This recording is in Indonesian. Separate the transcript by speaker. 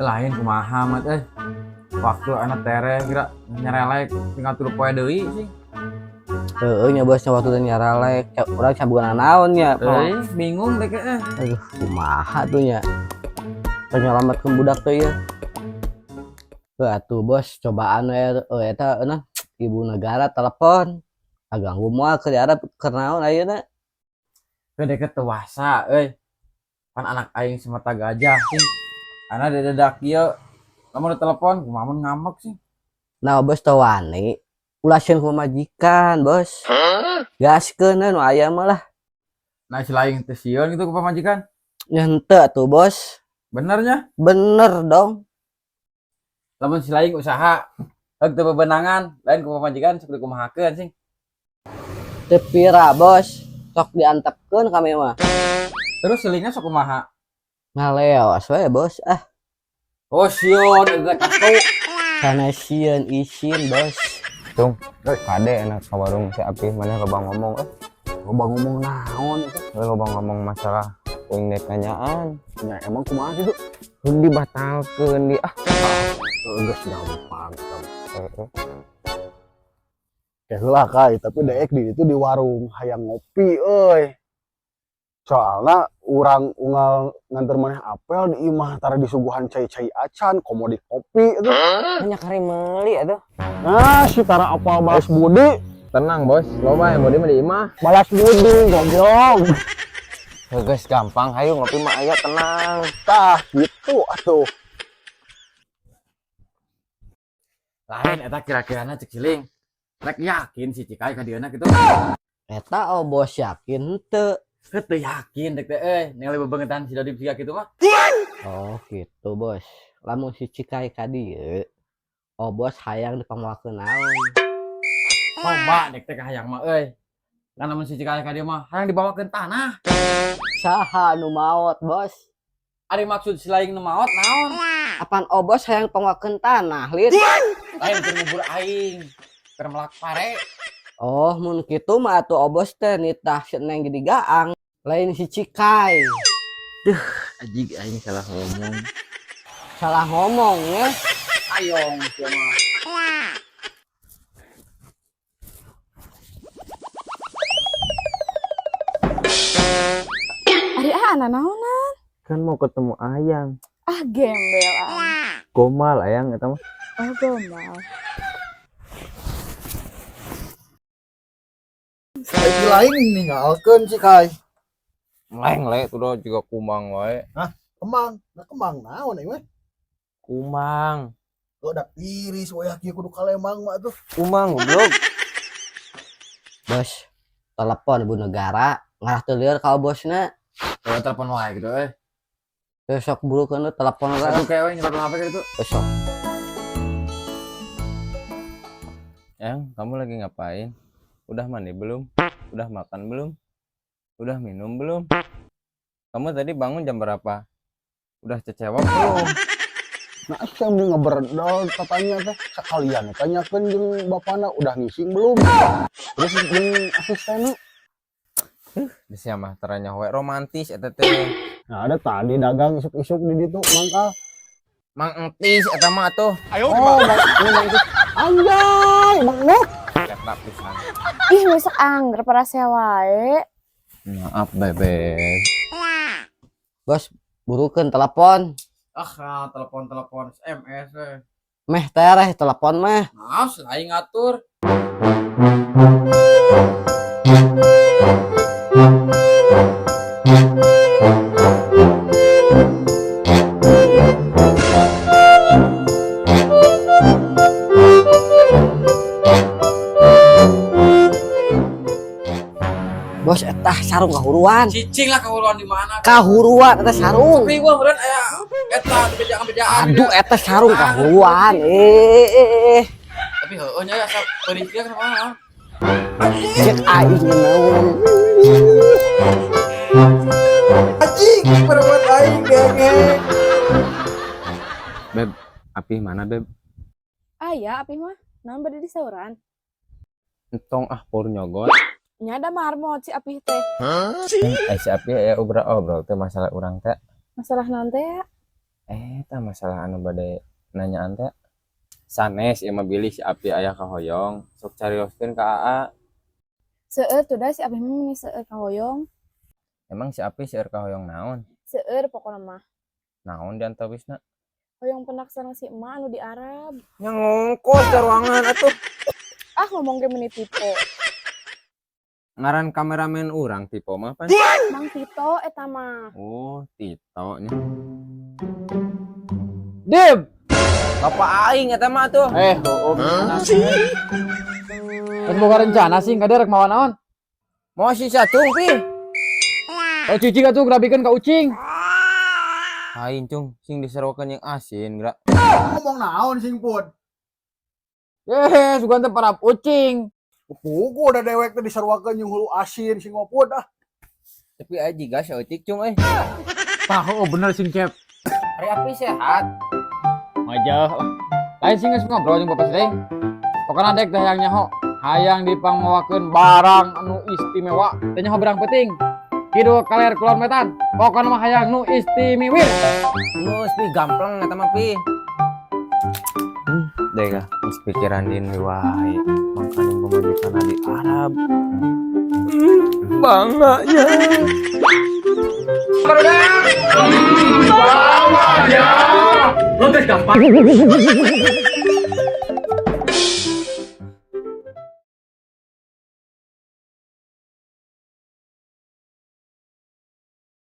Speaker 1: lain kumaha mat waktu anak tere kira nyerelek tinggal turu poe deui sih.
Speaker 2: Nya bosnya waktu teh nyaralek urang cabugan naon nya.
Speaker 1: Bingung deh
Speaker 2: Aduh kumaha tuh nya. Penyelamatkeun budak teh ya. Atuh bos cobaan we eta ibu negara telepon. Aganggu moal ke daerah keur naon ayeuna.
Speaker 1: Deket dewasa kan anak aing semata gajah sih anak dedak ieu lamun telepon kumaha ngambek sih.
Speaker 2: Nah bos teu wani ulasieun ku majikan bos. Gaskeun nu aya mah lah.
Speaker 1: Nah selain teh sieun gitu ku pamajikan
Speaker 2: Nya henteu atuh bos.
Speaker 1: benernya
Speaker 2: Bener dong.
Speaker 1: lamun selain usaha heug teu bebenangan lain ku pamajikan sok dikumahakeun sih.
Speaker 2: Teu pira bos. Sok diantepkeun kami mah.
Speaker 1: Terus selingnya sok kumaha?
Speaker 2: Ngaleos we bos.
Speaker 1: Oh sieun eta kastu
Speaker 2: Sanesieun isin bos.
Speaker 3: Tung, kade enak ka warung si Apih mana loba ngomong
Speaker 2: Loba ngomong naon eta?
Speaker 3: loba ngomong masalah uing dek nanyaan.
Speaker 2: Nya emang kumaha gitu?
Speaker 3: Mun dibatalkeun di
Speaker 2: Geus gampang.
Speaker 4: Heula kai tapi daek di itu di warung hayang ngopi euy. Soalna urang unggal nganter maneh apel di imah tara disuguhan cai-cai acan komodi kopi itu.
Speaker 3: Banyak hari meuli atuh.
Speaker 4: Nah, si tara apal balas budi,
Speaker 3: Tenang bos, loba yang bodi mah di imah.
Speaker 4: balas budi goblok.
Speaker 3: Geus gampang, hayu ngopi mah aya tenang.
Speaker 4: Tah gitu atuh.
Speaker 1: lain eta kira-kirana cek siling rek yakin si Cikai ka dieuna kitu.
Speaker 2: Eta bos yakin henteu.
Speaker 1: Teu yakin dek teh ningali bebengetan si Dodi siga kitu mah.
Speaker 2: Oh gitu bos. Lamun si Cikai ka dieu, bos hayang dipangwakeun naon?
Speaker 1: Loba dek teh hayang mah kan lamun si Cikai ka dieu mah hayang dibawakeun tanah.
Speaker 2: Saha nu maot bos?
Speaker 1: Ari maksud si lain nu maot naon?
Speaker 2: Apaan bos hayang pangwakeun tanah lid?
Speaker 1: Lain keur ngubur aing keur melak pare.
Speaker 2: Oh mun kitu mah atuh bos teh nitah si Neng jadi gaang. Lain si Cikai.
Speaker 1: Anjing aing salah ngomong.
Speaker 2: Salah ngomong ya.
Speaker 1: Ayong kieu mah.
Speaker 5: Ari anak naonan?
Speaker 3: Kan mau ketemu ayang.
Speaker 5: Gembel
Speaker 3: Gomal ayang eta mah.
Speaker 5: gomal.
Speaker 4: Saiki lain ninggalkeun si kai.
Speaker 3: Leng le tuh juga kumang wae.
Speaker 4: Kemang naon euy mah?
Speaker 3: Kumang.
Speaker 4: Udah iris we kieu kudu kalemang mah tuh.
Speaker 3: Kumang goblok.
Speaker 2: Bos, telepon ibu negara ngarah teu lieur ka bosna.
Speaker 1: Telepon wae gitu
Speaker 2: Besok burukeun telepon
Speaker 1: Satu
Speaker 2: lah.
Speaker 1: kayak nyebut apa gitu.
Speaker 2: Besok.
Speaker 3: Yang, kamu lagi ngapain? Udah mandi belum? Udah makan belum? Udah minum belum? Kamu tadi bangun jam berapa? Udah cecewak belum?
Speaker 4: Nah, saya mending ngeberdol katanya teh sekalian tanyakeun jeung bapana udah ngising belum? Terus jeung asistenna.
Speaker 3: Di siapa teranya we romantis eta teh.
Speaker 4: Nah, ada tadi dagang isuk-isuk di ditu mangkal.
Speaker 3: Mang entis eta mah atuh.
Speaker 4: Oh, Mang itu. Anjay, Mang Nuk.
Speaker 3: Eta pisan.
Speaker 5: Ih, besok anggar parasea wae.
Speaker 3: Maaf bebek.
Speaker 2: Bos, burukeun telepon.
Speaker 1: Telepon SMS
Speaker 2: Meh tereh telepon meh.
Speaker 1: Maaf lain ngatur.
Speaker 2: Bos etah sarung kahuruan.
Speaker 1: Cicing lah kahuruan di mana?
Speaker 2: Kahuruan eta sarung.
Speaker 1: Riweuh meureun aya eta bejaan-bejaan.
Speaker 2: Aduh eta sarung kahuruan.
Speaker 1: Tapi heueuh nya asa peuriknya kenapa?
Speaker 2: Cek aing naon.
Speaker 4: Anjing, perbuat aing gengeng.
Speaker 3: Beb, Apih mana beb?
Speaker 5: Aya apih mah? Naon bade di sauran?
Speaker 3: Entong pur nyogot.
Speaker 5: Nya ada marmot si apih teh.
Speaker 3: Si Apih aya obrol teh masalah urang teh.
Speaker 5: Masalah naon teh ya?
Speaker 3: Tak masalah anu bade nanyaan teh. Sanes ieu mah bilih si Api aya ka hoyong, sok carioskeun ka AA.
Speaker 5: Seueur tuh dah si Apih mah meni seueur ka hoyong.
Speaker 3: Emang si Api seueur ka hoyong naon?
Speaker 5: Seueur pokona mah.
Speaker 3: Naon di antawisna?
Speaker 5: Hoyong penaksana si emak anu di Arab.
Speaker 3: Nya ngongkos ka ruangan atuh.
Speaker 5: Ah ngomong ge meni tipe.
Speaker 3: Ngaran kameramen urang tipe mah pan.
Speaker 5: Mang Tito eta mah.
Speaker 3: Oh, Tito nya.
Speaker 1: Dip.
Speaker 3: Bapak aing eta mah tuh.
Speaker 1: Kan boga rencana sih kada rek mawa naon.
Speaker 3: Mau si Satung pi.
Speaker 1: Cuci ka tuh grabikeun ka ucing.
Speaker 3: Aing cung sing diserokeun yang asin geura.
Speaker 4: Ngomong naon sing pun.
Speaker 1: Sugan teh para ucing.
Speaker 4: Pugu udah dewek teh diseruakeun jeung hulu asin sing ngopud ah.
Speaker 3: Tapi aji gas eutik cung euy.
Speaker 1: Tahu bener sing cep.
Speaker 3: Hari Api sehat.
Speaker 1: Ngajah lah. Lain sih geus ngobrol jeung Bapak Sedeng. Pokona dek teh hayang nyaho, hayang dipangmawakeun barang anu istimewa. Teh nyaho berang penting. Kidu kaler kulon metan. Pokona mah hayang nu istimewir.
Speaker 3: Geus pi gamplang eta mah pi. Dega, geus pikiran din wae. Mangkana pemajikan di Arab. Bangganya.
Speaker 1: Lo teh gampang.